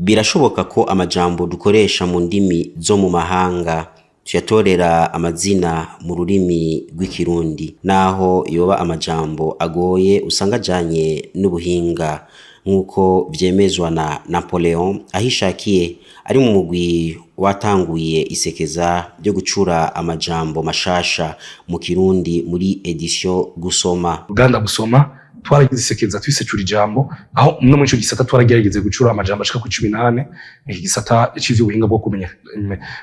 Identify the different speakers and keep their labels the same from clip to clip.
Speaker 1: Birashoboka ko amajambo dukoresha mu ndimi zo mu mahanga tuyatorera amazina mu rurimi rw'ikirundi, naho yoba amajambo agoye usanga ajanye n'ubuhinga, nk'uko vyemezwa na Napoleon ahishakiye ari mu mugwi watanguye isekeza ryo gucura amajambo mashasha mu kirundi muri edition Gusoma.
Speaker 2: Uganda Gusoma twaragize isekeza twisecura ijambo, aho no muri ico gisata twaragerageze gucura amajambo ashika ku 18. Iki gisata civyo ubuhinga bwo kumenya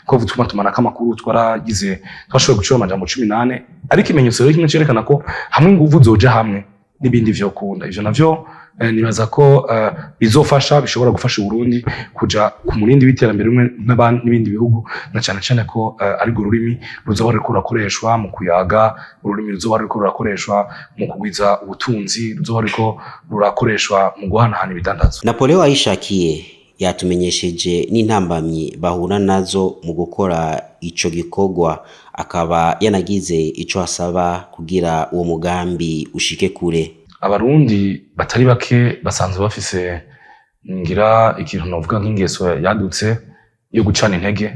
Speaker 2: ko vutuma tumana kamakuru twashoboye gucura amajambo 18, ariko imenyetso rero kimwe cerekana ko hamwe nguvu zoja hamwe n'ibindi vyo kunda. Ivyo navyo nibaza ko bizofasha, bishobora gufasha Burundi kuja ku murindi w'iterambere rumwe n'ibindi bihugu, na cyane cyane ko ari go rurimi ruzoba ruriko rurakoreshwa mu kuyaga, ururimi ruzoba ruriko rurakoreshwa mu kugwiza ubutunzi, ruzoba ruriko rurakoreshwa mu guhanahana ibidandazo.
Speaker 1: Napoleon ahishakiye yatumenyesheje n'intambamyi bahura nazo mu gukora ico gikorwa, akaba yanagize ico asaba kugira uwo mugambi ushike kure.
Speaker 2: Abarundi batari bake basanzwe bafise ngira ikintu novuga nk'ingeso yadutse yo gucana intege,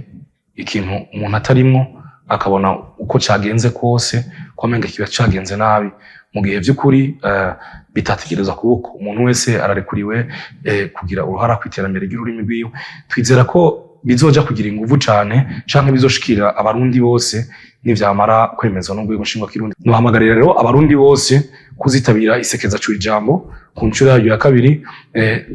Speaker 2: ikintu umuntu atarimwo akabona uko cagenze kose ko amenga kiba cagenze nabi, mu gihe vy'ukuri bitategereza kubuko umuntu wese ararekuriwe kugira uruhara kw'iterambere ry'ururimi rwiwe. Twizera ko bizoja kugira inguvu cane canke bizoshikira abarundi bose nivyamara kwemezwa n'urwego nshingwakirundi. Nohamagarira rero abarundi bose kuzitabira isekeza cura ijambo ku ncuro yayo ya kabiri.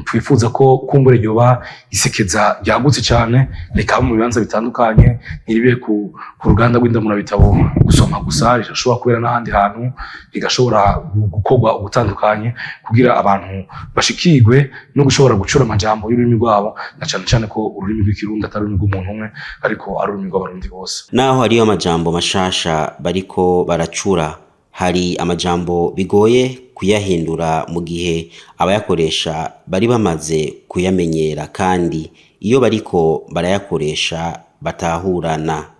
Speaker 2: Twifuza ko kumbure ryoba isekeza ryagutse cane, rikaba mu bibanza bitandukanye, ntiribe ku ruganda rw'indamura bitabo Gusoma gusa, rishobora kubera n'ahandi hantu, rigashobora gukorwa ubutandukanye kugira abantu bashikirwe no gushobora gucura amajambo y'ururimi rwabo, na cane cane ko ururimi rw'ikirundi atari ururimi rw'umuntu umwe, ariko ari ururimi rw'abarundi bose.
Speaker 1: Naho hariyo amajambo mashasha bariko baracura, hari amajambo bigoye kuyahindura mu gihe abayakoresha bari bamaze kuyamenyera kandi iyo bariko barayakoresha batahurana.